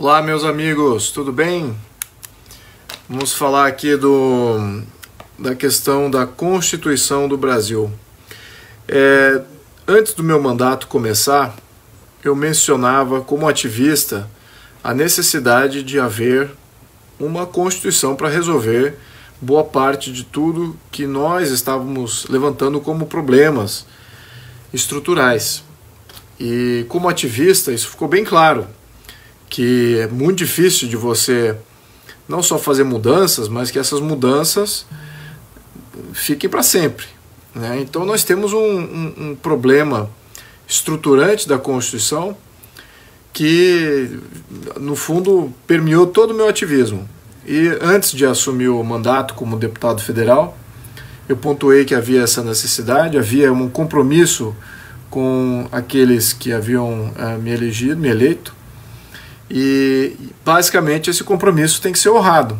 Olá, meus amigos, tudo bem? Vamos falar aqui da questão da Constituição do Brasil. Antes do meu mandato começar, eu mencionava como ativista a necessidade de haver uma Constituição para resolver boa parte de tudo que nós estávamos levantando como problemas estruturais. E como ativista, isso ficou bem claro, que é muito difícil de você não só fazer mudanças, mas que essas mudanças fiquem para sempre, né? Então nós temos um problema estruturante da Constituição que, no fundo, permeou todo o meu ativismo. E antes de assumir o mandato como deputado federal, eu pontuei que havia essa necessidade, havia um compromisso com aqueles que haviam me eleito, e basicamente esse compromisso tem que ser honrado.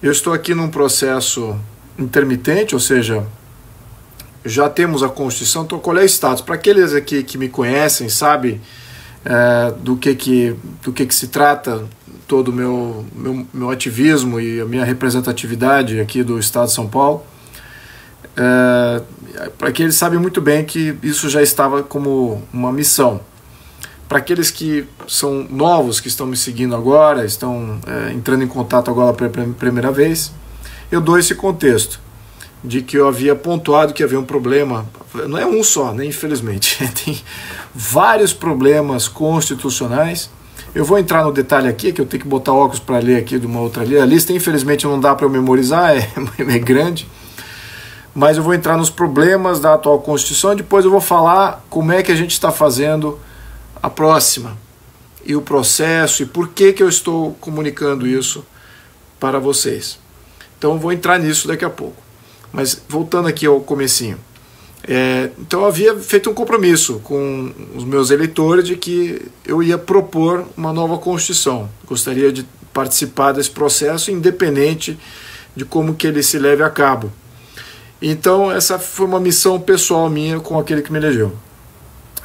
Eu estou aqui num processo intermitente, ou seja, já temos a Constituição. Então, qual é o status? Para aqueles aqui que me conhecem, sabem do que se trata todo o meu ativismo e a minha representatividade aqui do Estado de São Paulo. Para que eles sabem muito bem que isso já estava como uma missão. Para aqueles que são novos, que estão me seguindo agora, estão entrando em contato agora pela primeira vez, eu dou esse contexto de que eu havia pontuado que havia um problema, não é um só, né, infelizmente, tem vários problemas constitucionais. Eu vou entrar no detalhe aqui, que eu tenho que botar óculos para ler aqui de uma outra lista. A lista, infelizmente, não dá para eu memorizar, é grande, mas eu vou entrar nos problemas da atual Constituição e depois eu vou falar como é que a gente está fazendo a próxima, e o processo, e por que eu estou comunicando isso para vocês. Então eu vou entrar nisso daqui a pouco. Mas voltando aqui ao comecinho. Então eu havia feito um compromisso com os meus eleitores de que eu ia propor uma nova Constituição. Gostaria de participar desse processo, independente de como que ele se leve a cabo. Então essa foi uma missão pessoal minha com aquele que me elegeu.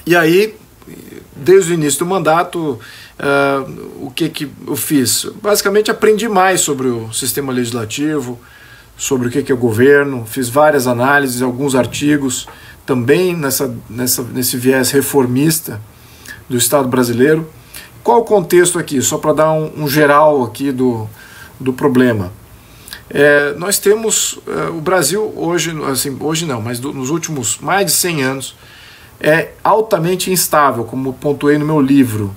E aí, desde o início do mandato, o que eu fiz? Basicamente aprendi mais sobre o sistema legislativo, sobre o que é o governo, fiz várias análises, alguns artigos, também nesse viés reformista do Estado brasileiro. Qual o contexto aqui? Só para dar um geral aqui do problema. Nós temos o Brasil hoje, assim, hoje não, mas nos últimos mais de 100 anos, é altamente instável, como pontuei no meu livro.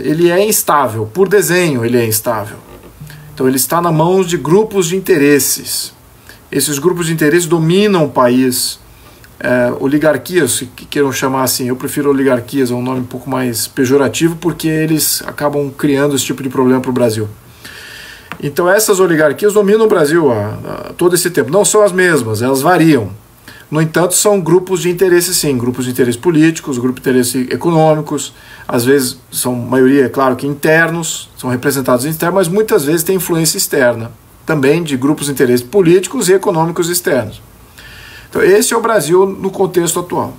Ele é instável, por desenho ele é instável. Então ele está nas mãos de grupos de interesses. Esses grupos de interesses dominam o país. Oligarquias, que queiram chamar assim, eu prefiro oligarquias, é um nome um pouco mais pejorativo, porque eles acabam criando esse tipo de problema para o Brasil. Então essas oligarquias dominam o Brasil há todo esse tempo. Não são as mesmas, elas variam. No entanto, são grupos de interesse, sim, grupos de interesse políticos, grupos de interesse econômicos, às vezes são, maioria, é claro, que internos, são representados internos, mas muitas vezes tem influência externa, também de grupos de interesse políticos e econômicos externos. Então, esse é o Brasil no contexto atual.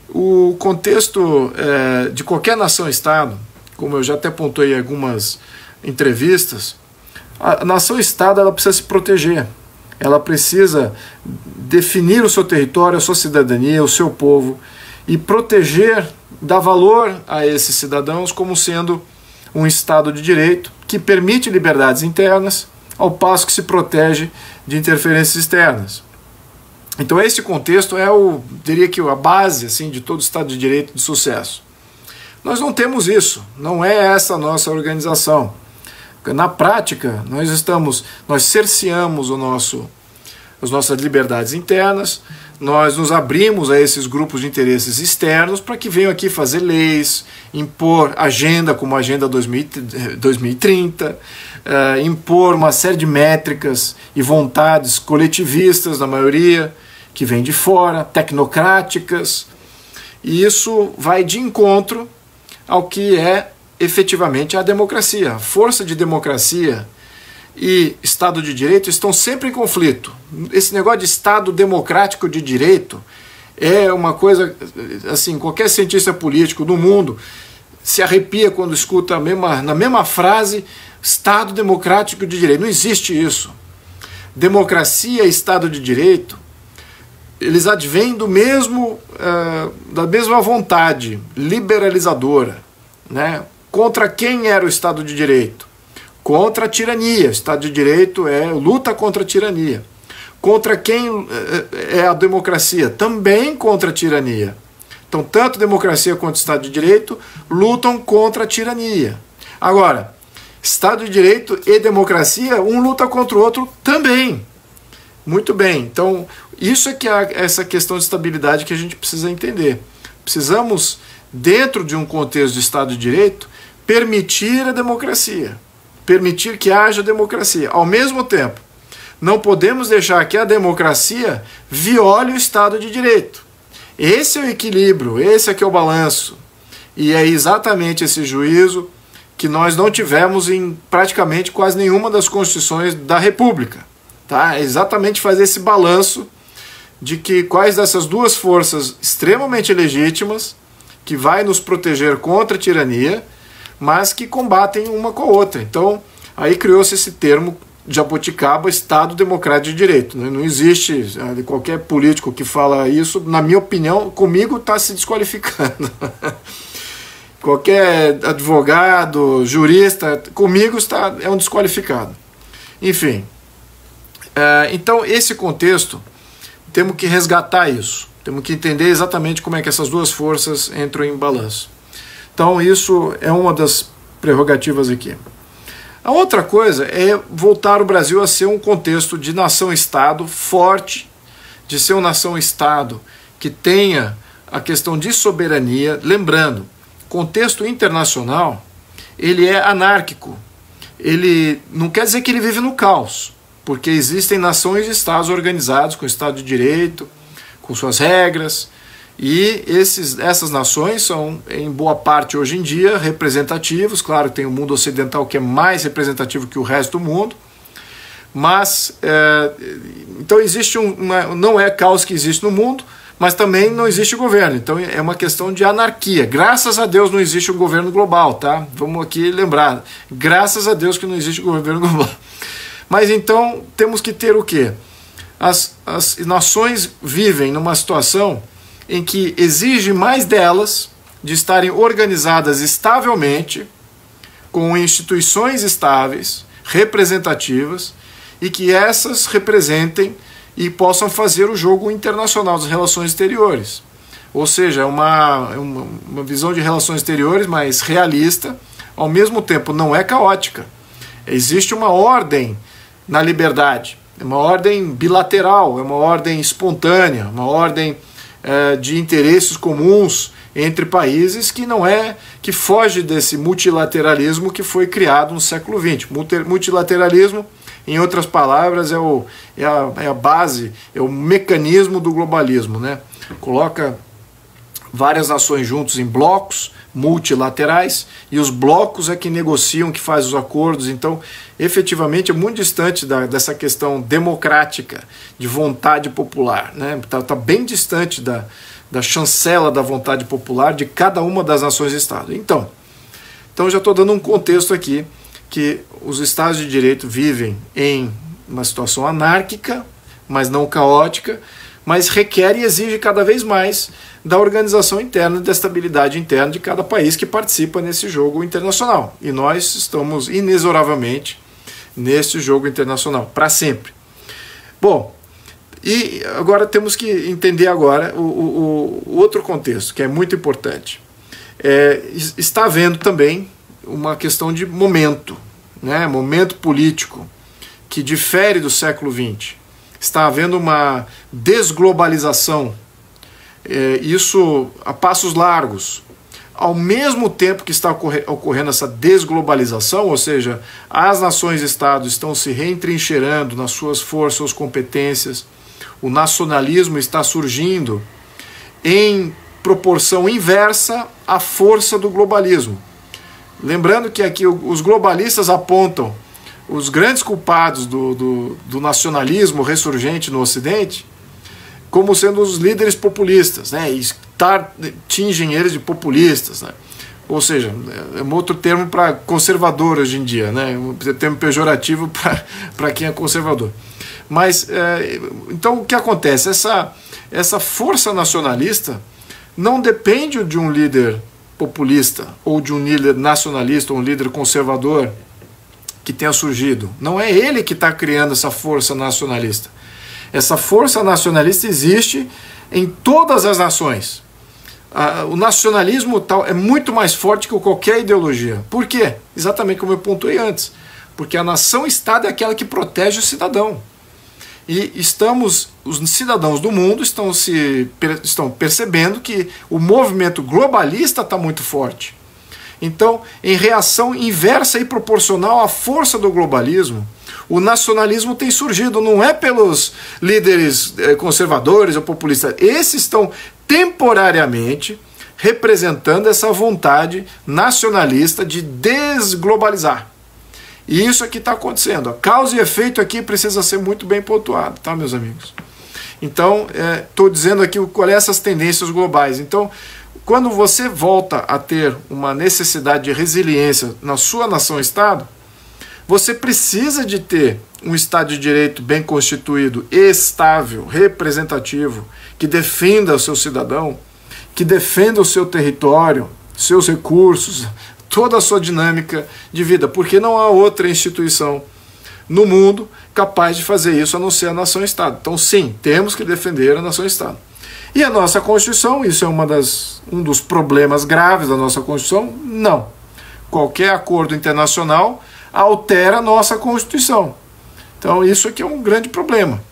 O contexto de qualquer nação-estado, como eu já até pontuei em algumas entrevistas, a nação-estado ela precisa se proteger. Ela precisa definir o seu território, a sua cidadania, o seu povo, e proteger, dar valor a esses cidadãos como sendo um Estado de direito que permite liberdades internas, ao passo que se protege de interferências externas. Então esse contexto diria que a base assim, de todo Estado de direito de sucesso. Nós não temos isso, não é essa a nossa organização. Na prática, nós cerceamos as nossas liberdades internas, nós nos abrimos a esses grupos de interesses externos para que venham aqui fazer leis, impor agenda como a Agenda 2030, impor uma série de métricas e vontades coletivistas, na maioria, que vêm de fora, tecnocráticas, e isso vai de encontro ao que é efetivamente a democracia. A força de democracia e Estado de Direito estão sempre em conflito. Esse negócio de Estado democrático de direito é uma coisa, assim, qualquer cientista político do mundo se arrepia quando escuta na mesma frase Estado Democrático de Direito. Não existe isso. Democracia e Estado de Direito, eles advêm do mesmo, da mesma vontade liberalizadora, né? Contra quem era o Estado de Direito? Contra a tirania. Estado de Direito é luta contra a tirania. Contra quem é a democracia? Também contra a tirania. Então, tanto democracia quanto Estado de Direito lutam contra a tirania. Agora, Estado de Direito e democracia, um luta contra o outro também. Muito bem. Então, isso é que é essa questão de estabilidade que a gente precisa entender. Precisamos, dentro de um contexto de Estado de Direito, permitir a democracia. Permitir que haja democracia. Ao mesmo tempo, não podemos deixar que a democracia viole o Estado de Direito. Esse é o equilíbrio, esse é que é o balanço. E é exatamente esse juízo que nós não tivemos em praticamente quase nenhuma das constituições da República. Tá? É exatamente fazer esse balanço de que quais dessas duas forças extremamente legítimas, que vai nos proteger contra a tirania, mas que combatem uma com a outra. Então, aí criou-se esse termo jabuticaba, Estado Democrático de Direito. Não existe qualquer político que fala isso, na minha opinião, comigo está se desqualificando. Qualquer advogado, jurista, comigo é um desqualificado. Enfim, então esse contexto, temos que resgatar isso. Temos que entender exatamente como é que essas duas forças entram em balanço. Então isso é uma das prerrogativas aqui. A outra coisa é voltar o Brasil a ser um contexto de nação-estado forte, de ser uma nação-estado que tenha a questão de soberania. Lembrando, contexto internacional, ele é anárquico. Ele não quer dizer que ele vive no caos, porque existem nações e estados organizados com Estado de Direito, com suas regras, e essas nações são, em boa parte hoje em dia, representativos. Claro que tem o mundo ocidental que é mais representativo que o resto do mundo, mas então existe não é caos que existe no mundo, mas também não existe governo. Então é uma questão de anarquia. Graças a Deus não existe um governo global, tá? Vamos aqui lembrar, graças a Deus que não existe um governo global. Mas então temos que ter o quê? As nações vivem numa situação em que exige mais delas de estarem organizadas estavelmente, com instituições estáveis, representativas, e que essas representem e possam fazer o jogo internacional das relações exteriores. Ou seja, uma visão de relações exteriores mais realista, ao mesmo tempo não é caótica. Existe uma ordem na liberdade, é uma ordem bilateral, é uma ordem espontânea, uma ordem de interesses comuns entre países que foge desse multilateralismo que foi criado no século XX. Multilateralismo, em outras palavras, é a base, é o mecanismo do globalismo, né? Coloca várias nações juntos em blocos multilaterais, e os blocos é que negociam, que fazem os acordos. Então, efetivamente, é muito distante dessa questão democrática, de vontade popular, né? Tá bem distante da chancela da vontade popular de cada uma das nações-estado. Então já estou dando um contexto aqui, que os Estados de Direito vivem em uma situação anárquica, mas não caótica, mas requer e exige cada vez mais da organização interna, da estabilidade interna de cada país que participa nesse jogo internacional. E nós estamos inexoravelmente nesse jogo internacional, para sempre. Bom, e agora temos que entender agora o outro contexto, que é muito importante. Está havendo também uma questão de momento, né? Momento político, que difere do século XX. Está havendo uma desglobalização, isso a passos largos. Ao mesmo tempo que está ocorrendo essa desglobalização, ou seja, as nações-estados estão se reentrincheirando nas suas forças, suas competências, o nacionalismo está surgindo em proporção inversa à força do globalismo. Lembrando que aqui os globalistas apontam os grandes culpados do nacionalismo ressurgente no Ocidente como sendo os líderes populistas, né? E tingem eles de populistas, né? ou seja, é um outro termo para conservador hoje em dia, né? Um termo pejorativo para quem é conservador. Mas, então, o que acontece? Essa força nacionalista não depende de um líder populista, ou de um líder nacionalista, ou um líder conservador que tenha surgido. Não é ele que está criando essa força nacionalista. Essa força nacionalista existe em todas as nações. O nacionalismo tal é muito mais forte que qualquer ideologia. Por quê? Exatamente como eu pontuei antes. Porque a nação-estado é aquela que protege o cidadão. E os cidadãos do mundo estão percebendo que o movimento globalista está muito forte. Então, em reação inversa e proporcional à força do globalismo, o nacionalismo tem surgido, não é pelos líderes conservadores ou populistas. Esses estão temporariamente representando essa vontade nacionalista de desglobalizar. E isso aqui está acontecendo. A causa e efeito aqui precisa ser muito bem pontuado, tá, meus amigos? Então, estou dizendo aqui quais são essas tendências globais. Então, quando você volta a ter uma necessidade de resiliência na sua nação-estado, você precisa de ter um Estado de Direito bem constituído, estável, representativo, que defenda o seu cidadão, que defenda o seu território, seus recursos, toda a sua dinâmica de vida, porque não há outra instituição no mundo capaz de fazer isso a não ser a nação-estado. Então, sim, temos que defender a nação-estado. E a nossa Constituição, isso é um dos problemas graves da nossa Constituição, não. Qualquer acordo internacional altera a nossa Constituição. Então, isso aqui é um grande problema.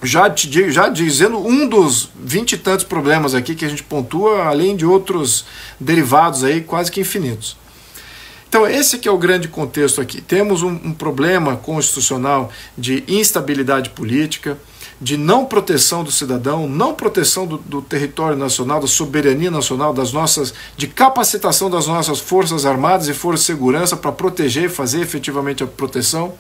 Já dizendo um dos 20 e tantos problemas aqui que a gente pontua, além de outros derivados aí quase que infinitos. Então, esse que é o grande contexto aqui. Temos um problema constitucional de instabilidade política, de não proteção do cidadão, não proteção do território nacional, da soberania nacional, de capacitação das nossas forças armadas e forças de segurança para proteger e fazer efetivamente a proteção.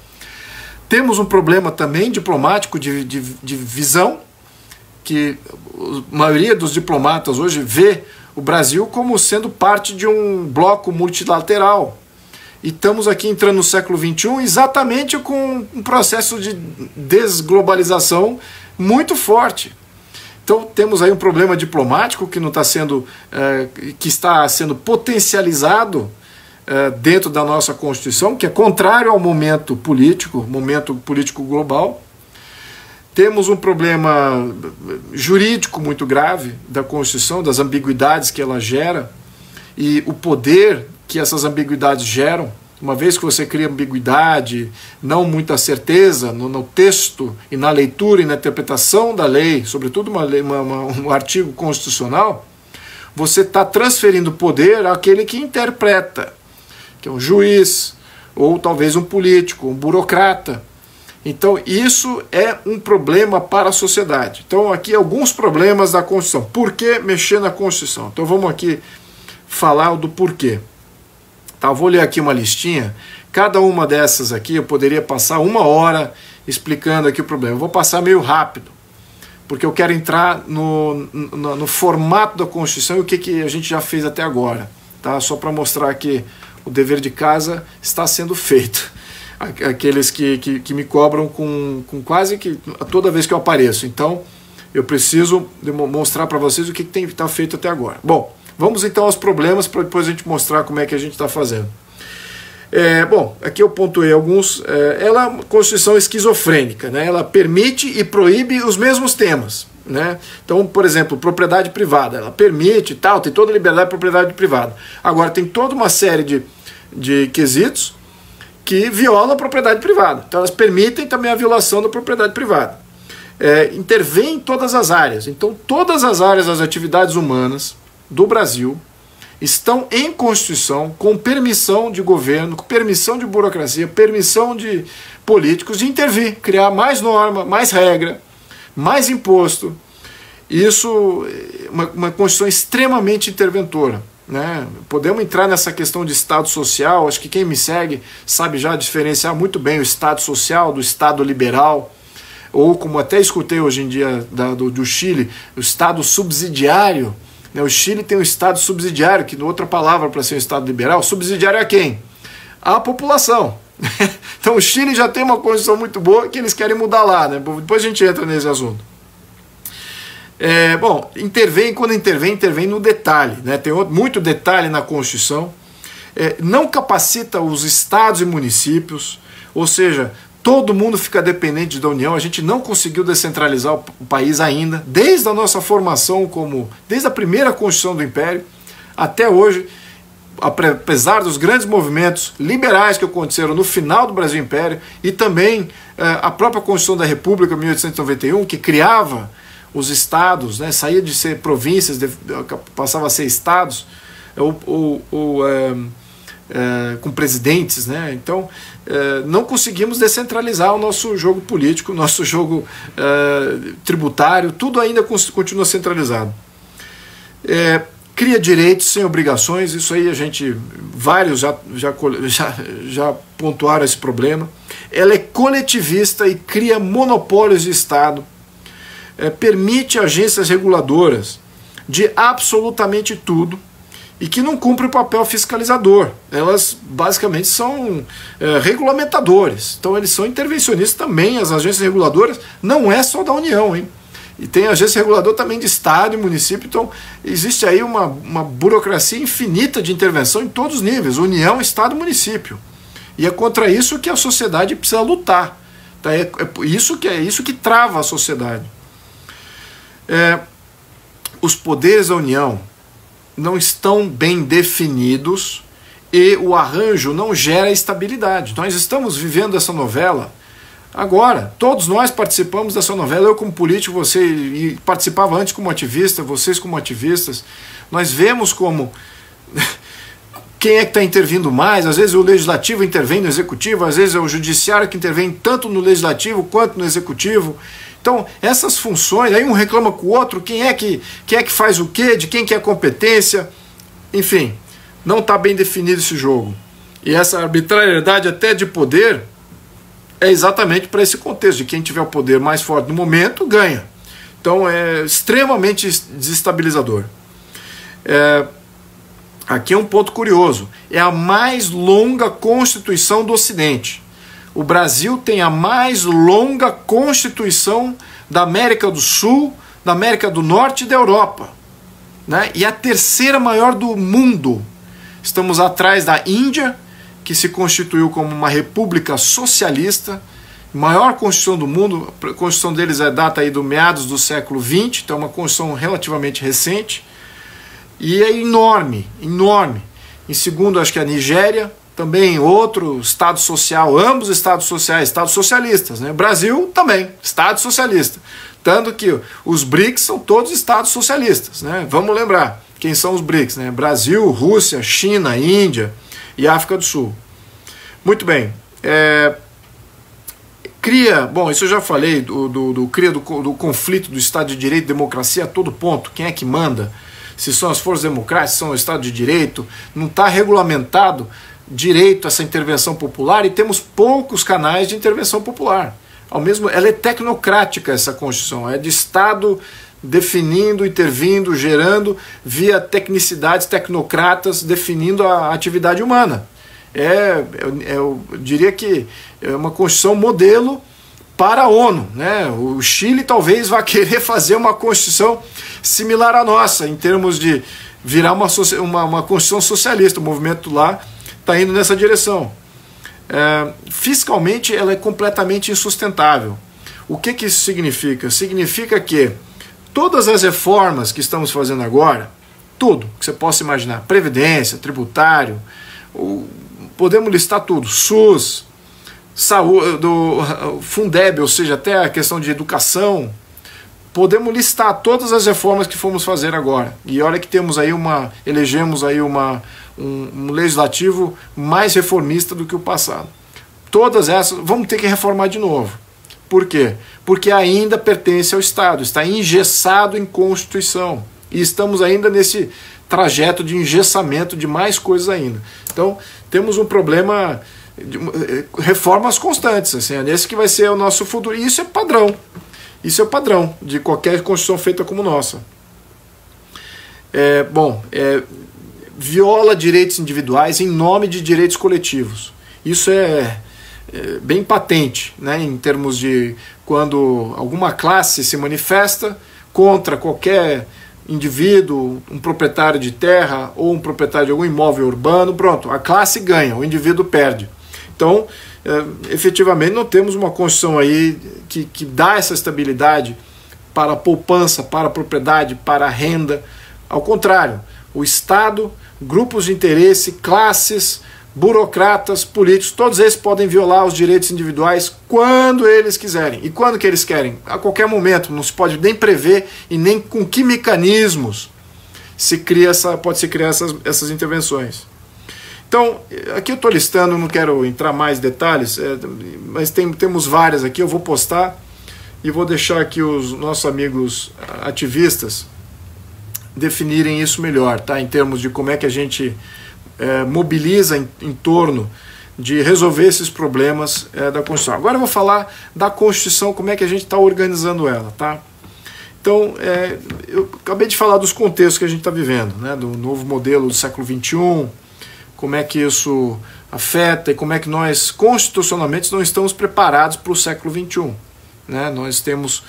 Temos um problema também diplomático de visão, que a maioria dos diplomatas hoje vê o Brasil como sendo parte de um bloco multilateral. E estamos aqui entrando no século XXI exatamente com um processo de desglobalização muito forte. Então temos aí um problema diplomático que não está sendo, que está sendo potencializado dentro da nossa Constituição, que é contrário ao momento político global. Temos um problema jurídico muito grave da Constituição, das ambiguidades que ela gera e o poder que essas ambiguidades geram. Uma vez que você cria ambiguidade, não muita certeza no texto e na leitura e na interpretação da lei, sobretudo um artigo constitucional, você está transferindo poder àquele que interpreta, que é um juiz, ou talvez um político, um burocrata. Então isso é um problema para a sociedade. Então aqui alguns problemas da Constituição. Por que mexer na Constituição? Então vamos aqui falar do porquê. Tá, vou ler aqui uma listinha. Cada uma dessas aqui eu poderia passar 1 hora explicando aqui o problema. Eu vou passar meio rápido, porque eu quero entrar no formato da Constituição e o que a gente já fez até agora. Tá? Só para mostrar que o dever de casa está sendo feito. Aqueles que me cobram com quase que toda vez que eu apareço. Então, eu preciso mostrar para vocês o que tem que estar feito até agora. Bom, vamos então aos problemas para depois a gente mostrar como é que a gente está fazendo. Bom, aqui eu pontuei alguns. Ela é uma Constituição esquizofrênica, né? Ela permite e proíbe os mesmos temas. Né? Então, por exemplo, propriedade privada, ela permite tal, tem toda a liberdade de propriedade privada. Agora, tem toda uma série de quesitos que violam a propriedade privada. Então, elas permitem também a violação da propriedade privada. Intervém em todas as áreas. Então, todas as áreas das atividades humanas do Brasil estão em Constituição, com permissão de governo, com permissão de burocracia, permissão de políticos de intervir, criar mais norma, mais regra, mais imposto. Isso é uma Constituição extremamente interventora. Né? Podemos entrar nessa questão de Estado social. Acho que quem me segue sabe já diferenciar muito bem o Estado social do Estado liberal, ou como até escutei hoje em dia do Chile, o Estado subsidiário. né? O Chile tem um Estado subsidiário, que outra palavra para ser um Estado liberal, subsidiário a quem? A população. Então o Chile já tem uma Constituição muito boa que eles querem mudar lá, né? Depois a gente entra nesse assunto. Bom, quando intervém no detalhe, né? Tem muito detalhe na Constituição. Não capacita os estados e municípios, ou seja, todo mundo fica dependente da União. A gente não conseguiu descentralizar o país ainda, desde a nossa formação, desde a primeira Constituição do Império até hoje, apesar dos grandes movimentos liberais que aconteceram no final do Brasil Império e também a própria Constituição da República, 1891, que criava os estados, né, saía de ser províncias, passava a ser estados, com presidentes, né? Então não conseguimos descentralizar o nosso jogo político, o nosso jogo tributário, tudo ainda continua centralizado. Cria direitos sem obrigações, isso aí vários já pontuaram esse problema. Ela é coletivista e cria monopólios de Estado, permite agências reguladoras de absolutamente tudo e que não cumprem o papel fiscalizador. Elas basicamente são regulamentadores, então eles são intervencionistas também. As agências reguladoras não é só da União, hein? E tem agência reguladora também de Estado e município, então existe aí uma burocracia infinita de intervenção em todos os níveis, União, Estado e município. E é contra isso que a sociedade precisa lutar. Tá? Isso que trava a sociedade. Os poderes da União não estão bem definidos e o arranjo não gera estabilidade. Nós estamos vivendo essa novela agora. Todos nós participamos dessa novela, eu como político, você e participava antes como ativista, vocês como ativistas. Nós vemos como quem é que está intervindo mais. Às vezes o legislativo intervém no executivo, às vezes é o judiciário que intervém tanto no legislativo quanto no executivo. Então, essas funções, aí um reclama com o outro, quem é que faz o quê, de quem que é a competência, enfim, não está bem definido esse jogo. E essa arbitrariedade até de poder é exatamente para esse contexto, de quem tiver o poder mais forte no momento, ganha. Então, é extremamente desestabilizador. Aqui é um ponto curioso, é a mais longa Constituição do Ocidente. O Brasil tem a mais longa Constituição da América do Sul, da América do Norte e da Europa, né? E a terceira maior do mundo. Estamos atrás da Índia, que se constituiu como uma república socialista, maior Constituição do mundo. A Constituição deles data aí do meados do século XX, então é uma Constituição relativamente recente, e é enorme, enorme. Em segundo, acho que é a Nigéria, também outro Estado social, ambos Estados sociais, Estados socialistas, né? Brasil também, Estado socialista. Tanto que os BRICS são todos Estados socialistas, né? Vamos lembrar quem são os BRICS, né? Brasil, Rússia, China, Índia e África do Sul. Muito bem. Bom, isso eu já falei, do conflito do Estado de Direito e democracia a todo ponto. Quem é que manda? Se são as forças democráticas, se são o Estado de Direito, não está regulamentado direito a essa intervenção popular, e temos poucos canais de intervenção popular. Ela é tecnocrática, essa Constituição, é de Estado definindo, intervindo, gerando, via tecnicidades tecnocratas, definindo a atividade humana. Eu diria que é uma Constituição modelo para a ONU, né? O Chile talvez vá querer fazer uma Constituição similar à nossa, em termos de virar uma Constituição socialista. O movimento lá está indo nessa direção. Fiscalmente, ela é completamente insustentável. O que isso significa? Significa que todas as reformas que estamos fazendo agora, tudo que você possa imaginar, previdência, tributário, podemos listar tudo, SUS, saúde, do Fundeb, ou seja, até a questão de educação, podemos listar todas as reformas que fomos fazer agora. E olha que temos aí elegemos aí um legislativo mais reformista do que o passado. Todas essas vamos ter que reformar de novo. Por quê? Porque ainda pertence ao Estado, está engessado em Constituição. E estamos ainda nesse trajeto de engessamento de mais coisas ainda. Então, temos um problema de reformas constantes, assim, é nesse que vai ser o nosso futuro. E isso é padrão. Isso é o padrão de qualquer Constituição feita como nossa. viola direitos individuais em nome de direitos coletivos. Isso é bem patente, né, em termos de quando alguma classe se manifesta contra qualquer indivíduo, um proprietário de terra ou um proprietário de algum imóvel urbano, pronto, a classe ganha, o indivíduo perde. Então, efetivamente, não temos uma Constituição aí que dá essa estabilidade para a poupança, para a propriedade, para a renda. Ao contrário, o Estado, grupos de interesse, classes, burocratas, políticos, todos esses podem violar os direitos individuais quando eles quiserem. E quando que eles querem? A qualquer momento, não se pode nem prever e nem com que mecanismos pode se criar essas intervenções. Então, aqui eu estou listando, não quero entrar mais detalhes, mas temos várias aqui, eu vou postar e vou deixar aqui os nossos amigos ativistas definirem isso melhor, tá? Em termos de como é que a gente mobiliza em torno de resolver esses problemas da Constituição. Agora eu vou falar da Constituição, como é que a gente está organizando ela, tá? Então, eu acabei de falar dos contextos que a gente está vivendo, né? Do novo modelo do século XXI, como é que isso afeta e como é que nós, constitucionalmente, não estamos preparados para o século XXI. Né? Nós temos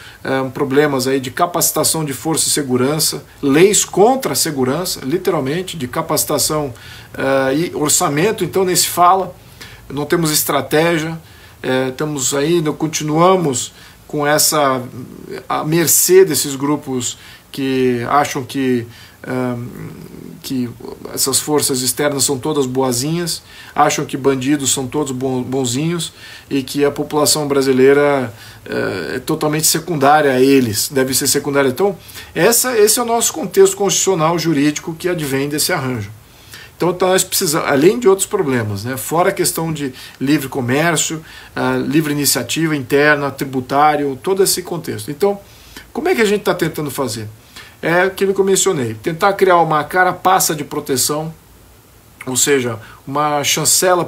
problemas aí de capacitação de força e segurança, leis contra a segurança, literalmente, de capacitação e orçamento, então nem se fala, não temos estratégia, estamos aí, continuamos com essa à mercê desses grupos que acham que essas forças externas são todas boazinhas, acham que bandidos são todos bonzinhos e que a população brasileira é totalmente secundária a eles, deve ser secundária. Então, esse é o nosso contexto constitucional jurídico que advém desse arranjo. Então nós precisamos, além de outros problemas, né, fora a questão de livre comércio, livre iniciativa interna, tributário, todo esse contexto. Então, como é que a gente está tentando fazer? É aquilo que eu mencionei, tentar criar uma carapaça de proteção, ou seja, uma chancela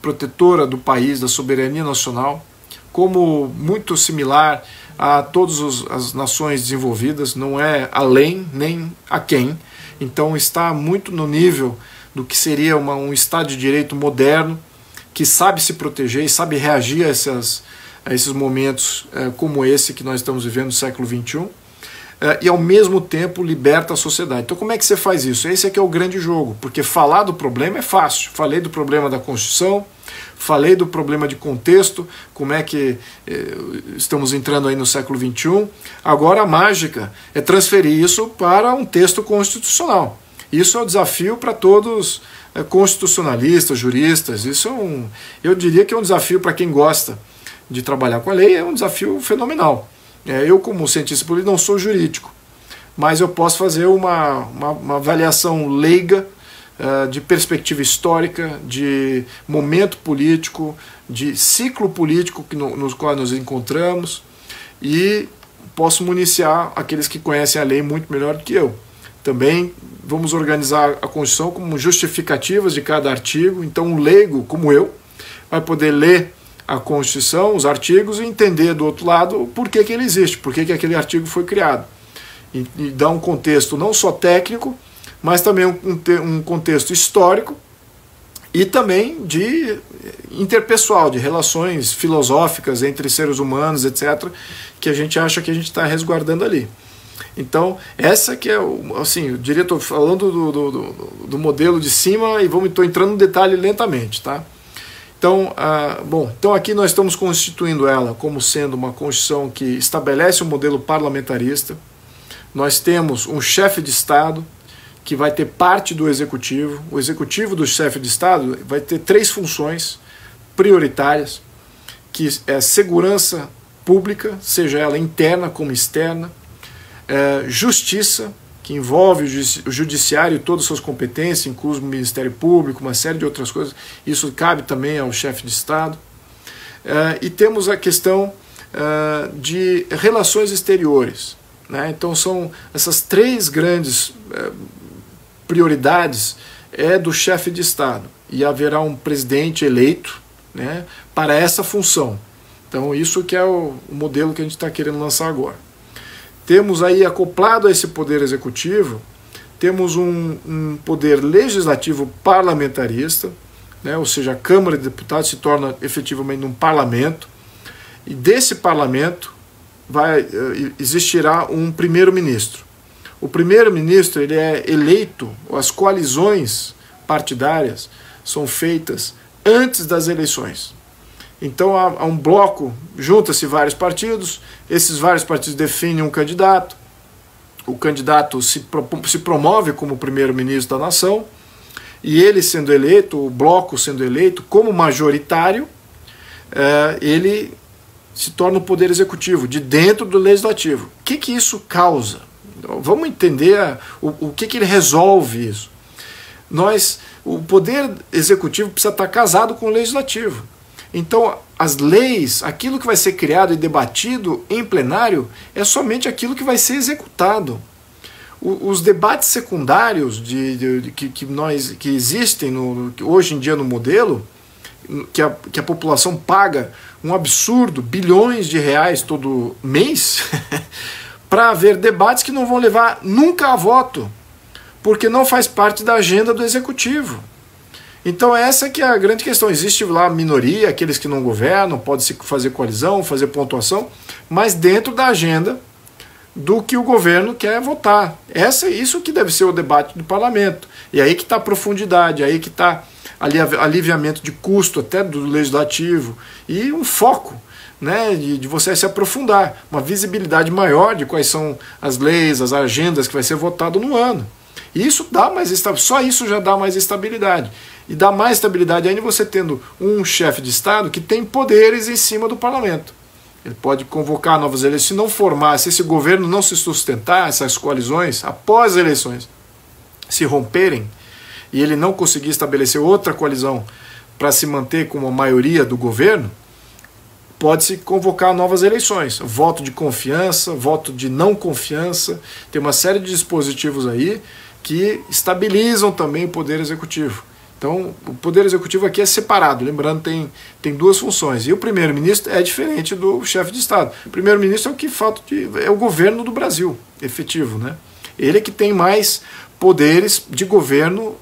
protetora do país, da soberania nacional, como muito similar a todas as nações desenvolvidas, não é além nem aquém, então está muito no nível do que seria um Estado de Direito moderno, que sabe se proteger e sabe reagir a esses momentos como esse que nós estamos vivendo no século XXI, e ao mesmo tempo liberta a sociedade. Então como é que você faz isso? Esse aqui é o grande jogo, porque falar do problema é fácil. Falei do problema da Constituição, falei do problema de contexto, como é que estamos entrando aí no século XXI. Agora a mágica é transferir isso para um texto constitucional. Isso é um desafio para todos constitucionalistas, juristas. Isso eu diria que é um desafio para quem gosta de trabalhar com a lei, é um desafio fenomenal. Eu, como cientista político, não sou jurídico, mas eu posso fazer uma avaliação leiga de perspectiva histórica, de momento político, de ciclo político nos quais nos encontramos, e posso municiar aqueles que conhecem a lei muito melhor do que eu. Também vamos organizar a Constituição como justificativas de cada artigo, então um leigo como eu vai poder ler a Constituição, os artigos, e entender do outro lado por que ele existe, por que aquele artigo foi criado. E dar um contexto não só técnico, mas também um contexto histórico e também de interpessoal, de relações filosóficas entre seres humanos, etc., que a gente acha que a gente está resguardando ali. Então, essa que é, assim, eu diria, estou falando do modelo de cima e estou entrando no detalhe lentamente, tá? Então, então aqui nós estamos constituindo ela como sendo uma Constituição que estabelece um modelo parlamentarista. Nós temos um chefe de Estado que vai ter parte do executivo. O executivo do chefe de Estado vai ter 3 funções prioritárias, que é segurança pública, seja ela interna como externa, justiça, que envolve o judiciário e todas as suas competências, inclusive o Ministério Público, uma série de outras coisas, isso cabe também ao chefe de Estado. E temos a questão de relações exteriores, né? Então são essas 3 grandes prioridades do chefe de Estado, e haverá um presidente eleito, né, para essa função. Então isso que é o modelo que a gente está querendo lançar agora. Temos aí, acoplado a esse poder executivo, temos um poder legislativo parlamentarista, né, ou seja, a Câmara de Deputados se torna efetivamente um parlamento, e desse parlamento existirá um primeiro-ministro. O primeiro-ministro ele é eleito, as coalizões partidárias são feitas antes das eleições. Então há um bloco, junta-se vários partidos, esses vários partidos definem um candidato, o candidato se promove como primeiro-ministro da nação, e ele sendo eleito, o bloco sendo eleito como majoritário, ele se torna o poder executivo, de dentro do legislativo. O que isso causa? Vamos entender o que ele resolve isso. O poder executivo precisa estar casado com o legislativo. Então, as leis, aquilo que vai ser criado e debatido em plenário, é somente aquilo que vai ser executado. Os debates secundários que existem hoje em dia no modelo, que a população paga um absurdo, bilhões de reais todo mês, para haver debates que não vão levar nunca a voto, porque não faz parte da agenda do executivo. Então essa que é a grande questão. Existe lá a minoria, aqueles que não governam, pode-se fazer coalizão, fazer pontuação, mas dentro da agenda do que o governo quer votar. Isso que deve ser o debate do parlamento. E aí que está a profundidade, aí que está aliviamento de custo até do legislativo e um foco, né, de você se aprofundar, uma visibilidade maior de quais são as leis, as agendas que vai ser votado no ano. E isso dá só isso já dá mais estabilidade. E dá mais estabilidade ainda você tendo um chefe de Estado que tem poderes em cima do parlamento. Ele pode convocar novas eleições, se não formar, se esse governo não se sustentar, essas coalizões, após as eleições se romperem, e ele não conseguir estabelecer outra coalizão para se manter como a maioria do governo, pode-se convocar novas eleições, voto de confiança, voto de não confiança, tem uma série de dispositivos aí que estabilizam também o poder executivo. Então, o poder executivo aqui é separado, lembrando, tem duas funções. E o primeiro-ministro é diferente do chefe de Estado. O primeiro-ministro é o governo do Brasil, efetivo, né? Ele é que tem mais poderes de governo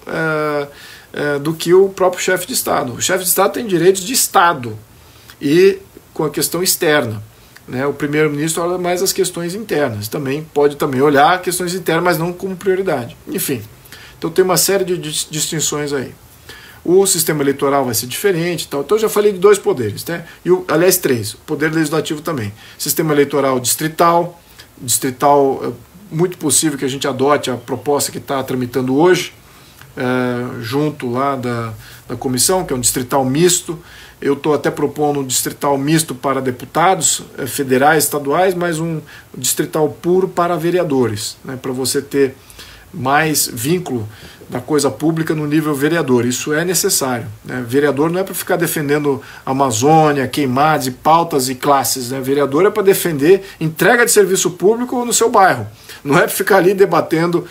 do que o próprio chefe de Estado. O chefe de Estado tem direitos de Estado e com a questão externa, né? O primeiro-ministro olha mais as questões internas. Pode também olhar questões internas, mas não como prioridade. Enfim, então tem uma série de distinções aí. O sistema eleitoral vai ser diferente. Então eu já falei de dois poderes, né? Aliás, três. O poder legislativo também. Sistema eleitoral distrital, muito possível que a gente adote a proposta que está tramitando hoje, junto lá da comissão, que é um distrital misto. Eu estou até propondo um distrital misto para deputados federais, estaduais, mas um distrital puro para vereadores, né, para você ter mais vínculo da coisa pública no nível vereador. Isso é necessário, né? Vereador não é para ficar defendendo a Amazônia, queimadas e pautas e classes, né? Vereador é para defender entrega de serviço público no seu bairro. Não é para ficar ali debatendo.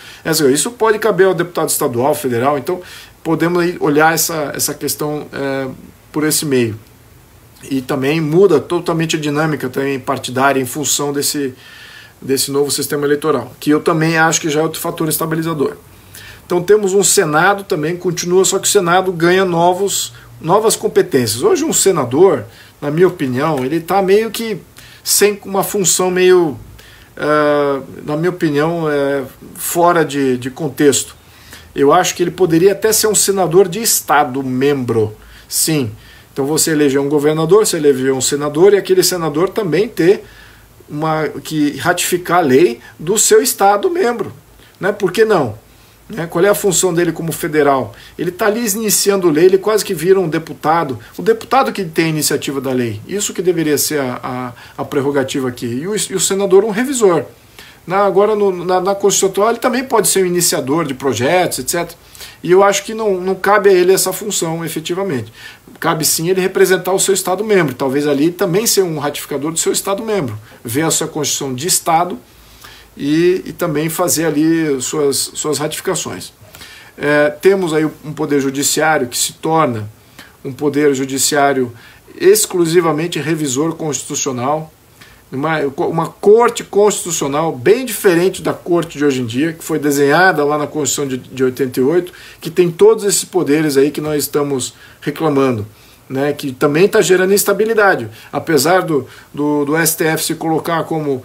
Isso pode caber ao deputado estadual, federal. Então podemos olhar essa questão por esse meio. E também muda totalmente a dinâmica também partidária em função desse novo sistema eleitoral, que eu também acho que já é outro fator estabilizador. Então temos um Senado também, continua, só que o Senado ganha novas competências. Hoje um senador, na minha opinião, ele está meio que sem uma função meio, na minha opinião, fora de contexto. Eu acho que ele poderia até ser um senador de Estado membro, sim. Então você elegeu um governador, você elegeu um senador, e aquele senador também ter que ratificar a lei do seu Estado membro, né? Por que não? Né? Qual é a função dele como federal? Ele está ali iniciando lei, ele quase que vira um deputado, o deputado que tem a iniciativa da lei. Isso que deveria ser a prerrogativa aqui. E o senador um revisor. Agora na Constituição ele também pode ser um iniciador de projetos, etc. E eu acho que não cabe a ele essa função efetivamente. Cabe sim ele representar o seu Estado membro, talvez ali também ser um ratificador do seu Estado membro, ver a sua Constituição de Estado e também fazer ali suas ratificações. Temos aí um poder judiciário que se torna um poder judiciário exclusivamente revisor constitucional. uma corte constitucional bem diferente da corte de hoje em dia, que foi desenhada lá na Constituição de 88, que tem todos esses poderes aí que nós estamos reclamando, né, que também está gerando instabilidade. Apesar do STF se colocar como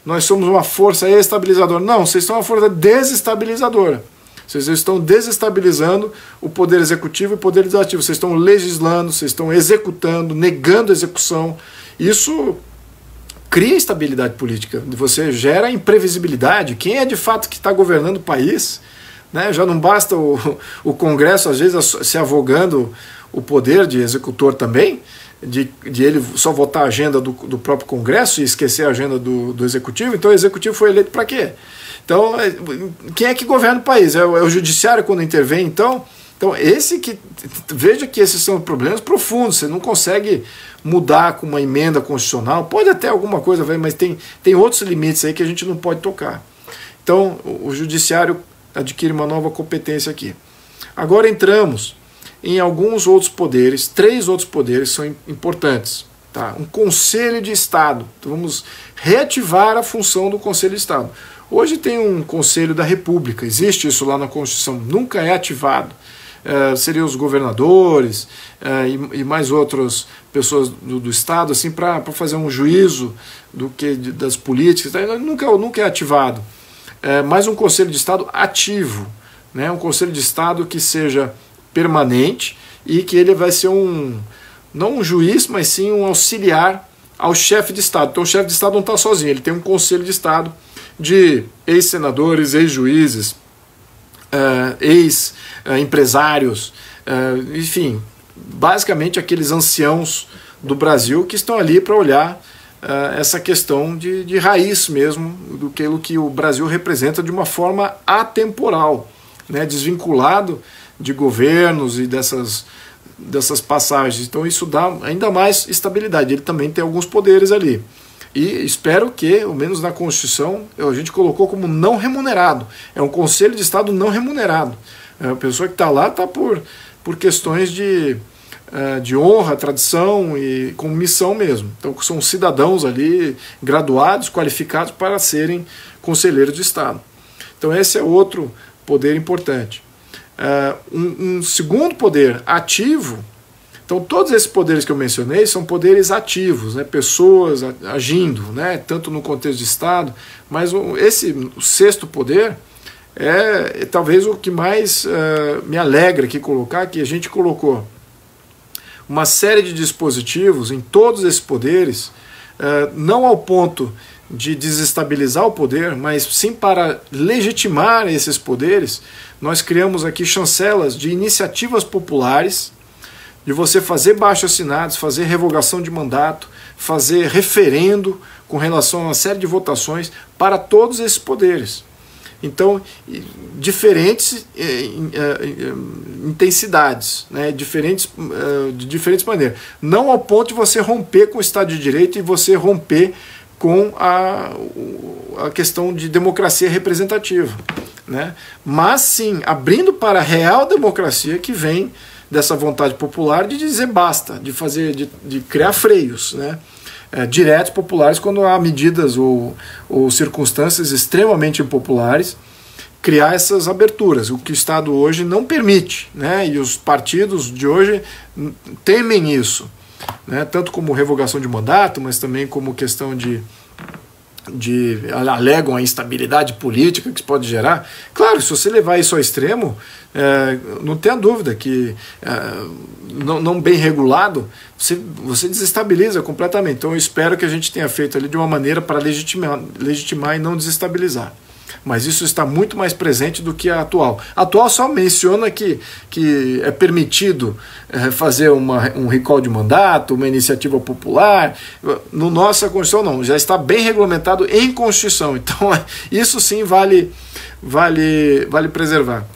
nós somos uma força estabilizadora. Não, vocês são uma força desestabilizadora. Vocês estão desestabilizando o poder executivo e o poder legislativo. Vocês estão legislando, vocês estão executando, negando a execução. Isso cria instabilidade política. Você gera imprevisibilidade. Quem é de fato que está governando o país? Né? Já não basta o Congresso, às vezes, se avogando o poder de executor também, de ele só votar a agenda do próprio Congresso e esquecer a agenda do Executivo. Então o Executivo foi eleito para quê? Então, quem é que governa o país? É o Judiciário quando intervém, então veja que esses são problemas profundos. Você não consegue mudar com uma emenda constitucional. Pode até alguma coisa, mas tem outros limites aí que a gente não pode tocar. Então, o Judiciário adquire uma nova competência aqui. Agora entramos em alguns outros poderes, 3 outros poderes são importantes. Tá? Um Conselho de Estado. Então vamos reativar a função do Conselho de Estado. Hoje tem um Conselho da República, existe isso lá na Constituição, nunca é ativado. Seriam os governadores e mais outras pessoas do Estado assim, para fazer um juízo das políticas, nunca é ativado. Mas um Conselho de Estado ativo, né? Um Conselho de Estado que seja permanente e que ele vai ser não um juiz, mas sim um auxiliar ao chefe de Estado. Então o chefe de Estado não está sozinho, ele tem um Conselho de Estado de ex-senadores, ex-juízes, ex-empresários, enfim, basicamente aqueles anciãos do Brasil que estão ali para olhar essa questão de raiz mesmo, do que o Brasil representa de uma forma atemporal, né, desvinculado de governos e dessas passagens. Então isso dá ainda mais estabilidade. Ele também tem alguns poderes ali. E espero que, ao menos na Constituição, a gente colocou como não remunerado. É um Conselho de Estado não remunerado. A pessoa que está lá está por questões de honra, tradição e com missão mesmo. Então são cidadãos ali graduados, qualificados para serem conselheiros de Estado. Então esse é outro poder importante. Um segundo poder ativo. Então todos esses poderes que eu mencionei são poderes ativos, né, pessoas agindo, né, tanto no contexto de Estado, mas o 6º poder é talvez o que mais me alegra aqui colocar, que a gente colocou uma série de dispositivos em todos esses poderes, não ao ponto de desestabilizar o poder, mas sim para legitimar esses poderes. Nós criamos aqui chancelas de iniciativas populares, de você fazer baixo-assinados, fazer revogação de mandato, fazer referendo com relação a uma série de votações para todos esses poderes. Então, diferentes intensidades, né, de diferentes maneiras. Não ao ponto de você romper com o Estado de Direito e você romper com a questão de democracia representativa, né? Mas sim, abrindo para a real democracia que vem dessa vontade popular de dizer basta, de criar freios, né? Diretos populares quando há medidas ou circunstâncias extremamente impopulares, criar essas aberturas, o que o Estado hoje não permite, né? E os partidos de hoje temem isso, né? Tanto como revogação de mandato, mas também como questão alegam a instabilidade política que isso pode gerar. Claro, se você levar isso ao extremo, não tenha dúvida que não bem regulado, você desestabiliza completamente. Então eu espero que a gente tenha feito ali de uma maneira para legitimar e não desestabilizar. Mas isso está muito mais presente do que a atual. A atual só menciona que é permitido fazer um recall de mandato, uma iniciativa popular. No nossa Constituição não, já está bem regulamentado em Constituição. Então isso sim vale preservar.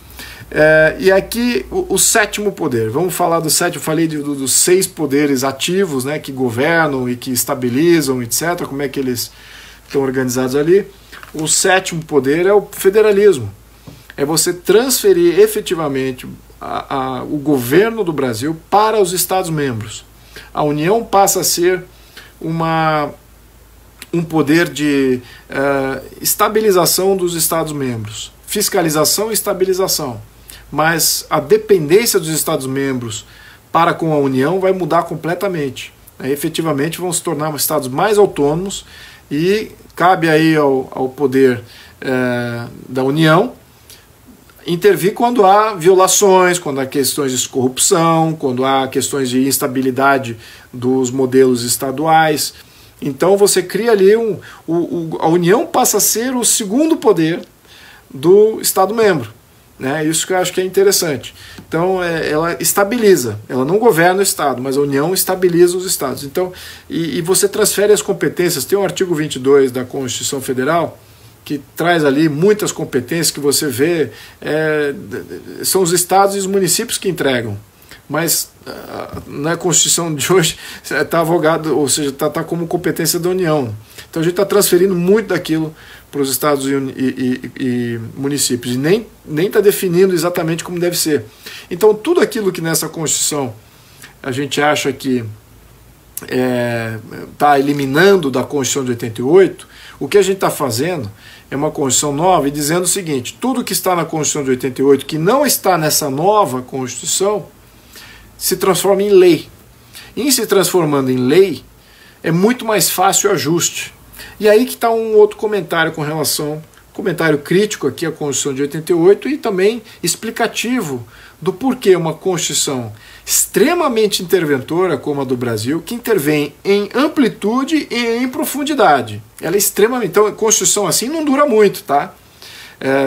E aqui o 7º poder. Vamos falar do 7º, eu falei dos 6 poderes ativos, né, que governam e que estabilizam, etc. Como é que eles estão organizados ali. O 7º poder é o federalismo. É você transferir efetivamente o governo do Brasil para os Estados-membros. A União passa a ser uma um poder de estabilização dos Estados-membros, fiscalização e estabilização, mas a dependência dos Estados-membros para com a União vai mudar completamente. Efetivamente vão se tornar Estados mais autônomos e cabe aí ao poder da União intervir quando há violações, quando há questões de corrupção, quando há questões de instabilidade dos modelos estaduais. Então você cria ali a União passa a ser o segundo poder do Estado-membro, né? Isso que eu acho que é interessante. Então ela estabiliza, ela não governa o Estado, mas a União estabiliza os Estados. Então, e você transfere as competências. Tem o artigo 22 da Constituição Federal que traz ali muitas competências que você vê, são os estados e os municípios que entregam, mas na Constituição de hoje está avogado, ou seja, está como competência da União. Então a gente está transferindo muito daquilo para os estados e municípios, e nem está definindo exatamente como deve ser. Então tudo aquilo que nessa Constituição a gente acha que está eliminando da Constituição de 88, o que a gente está fazendo é uma Constituição nova e dizendo o seguinte: tudo que está na Constituição de 88 que não está nessa nova Constituição se transforma em lei. E em se transformando em lei, é muito mais fácil o ajuste. E aí que está um outro comentário com relação, comentário crítico aqui à Constituição de 88 e também explicativo do porquê uma Constituição extremamente interventora como a do Brasil, que intervém em amplitude e em profundidade. Ela é extremamente... Então, a Constituição assim não dura muito, tá?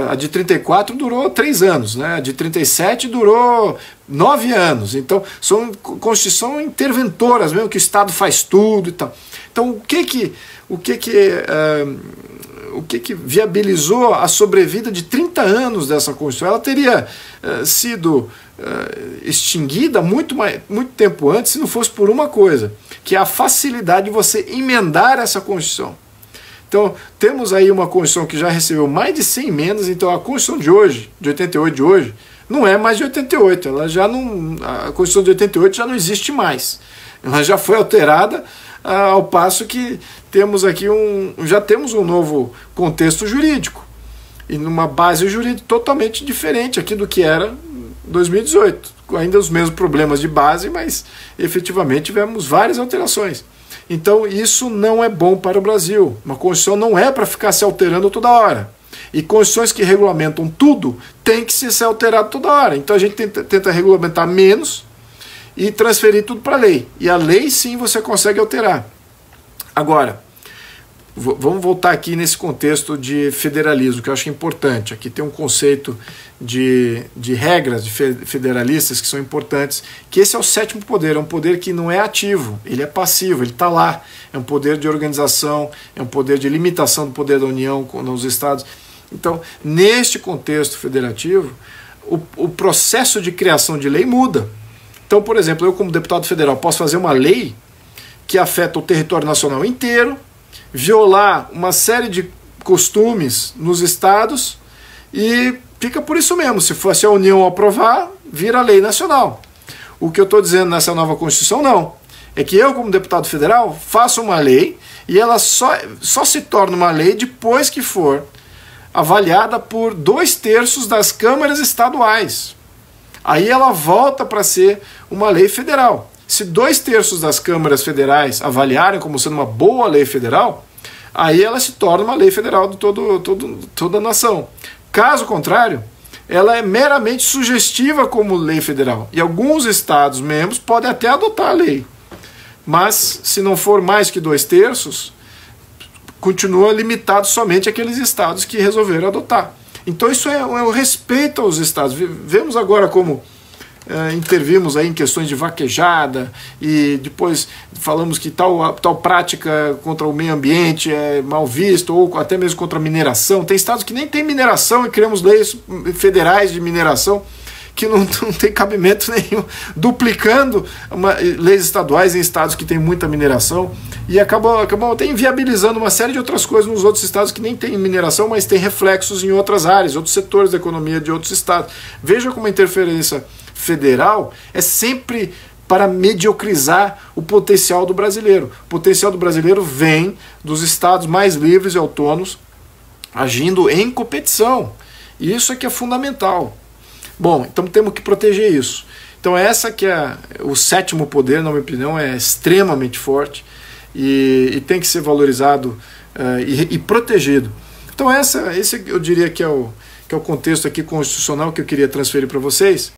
A de 34 durou 3 anos, né? A de 37 durou 9 anos. Então, são Constituições interventoras mesmo, que o Estado faz tudo e tal. Então, o que viabilizou a sobrevida de 30 anos dessa Constituição? Ela teria sido extinguida muito tempo antes se não fosse por uma coisa, que é a facilidade de você emendar essa Constituição. Então, temos aí uma Constituição que já recebeu mais de 100 emendas. Então a Constituição de hoje, de 88 de hoje, não é mais de 88, ela já não, a Constituição de 88 já não existe mais, ela já foi alterada, ao passo que temos aqui já temos um novo contexto jurídico e numa base jurídica totalmente diferente aqui do que era 2018, ainda os mesmos problemas de base, mas efetivamente tivemos várias alterações. Então isso não é bom para o Brasil. Uma Constituição não é para ficar se alterando toda hora. E constituições que regulamentam tudo tem que ser alterado toda hora. Então a gente tenta regulamentar menos e transferir tudo para a lei. E a lei sim você consegue alterar. Agora, vamos voltar aqui nesse contexto de federalismo, que eu acho importante. Aqui tem um conceito de regras federalistas que são importantes, que esse é o sétimo poder, é um poder que não é ativo, ele é passivo, ele está lá, é um poder de organização, é um poder de limitação do poder da União nos estados. Então, neste contexto federativo, o processo de criação de lei muda. Então, por exemplo, eu como deputado federal posso fazer uma lei que afeta o território nacional inteiro, violar uma série de costumes nos estados e fica por isso mesmo. Se fosse a União aprovar, vira lei nacional. O que eu estou dizendo nessa nova Constituição, não. É que eu, como deputado federal, faço uma lei e ela só se torna uma lei depois que for avaliada por 2/3 das câmaras estaduais. Aí ela volta para ser uma lei federal. Se 2/3 das câmaras federais avaliarem como sendo uma boa lei federal, aí ela se torna uma lei federal de toda a nação. Caso contrário, ela é meramente sugestiva como lei federal. E alguns estados membros podem até adotar a lei. Mas, se não for mais que 2/3, continua limitado somente àqueles estados que resolveram adotar. Então isso é o respeito aos estados. Vemos agora como intervimos aí em questões de vaquejada e depois falamos que tal prática contra o meio ambiente é mal vista, ou até mesmo contra a mineração. Tem estados que nem tem mineração e criamos leis federais de mineração que não tem cabimento nenhum, duplicando leis estaduais em estados que tem muita mineração, e acabam até inviabilizando uma série de outras coisas nos outros estados que nem tem mineração, mas tem reflexos em outras áreas, outros setores da economia de outros estados. Veja como a interferência federal é sempre para mediocrizar o potencial do brasileiro. O potencial do brasileiro vem dos estados mais livres e autônomos agindo em competição. E isso é que é fundamental. Bom, então temos que proteger isso. Então essa que é o sétimo poder, na minha opinião, é extremamente forte e tem que ser valorizado e protegido. Então esse eu diria que é o contexto aqui constitucional que eu queria transferir para vocês.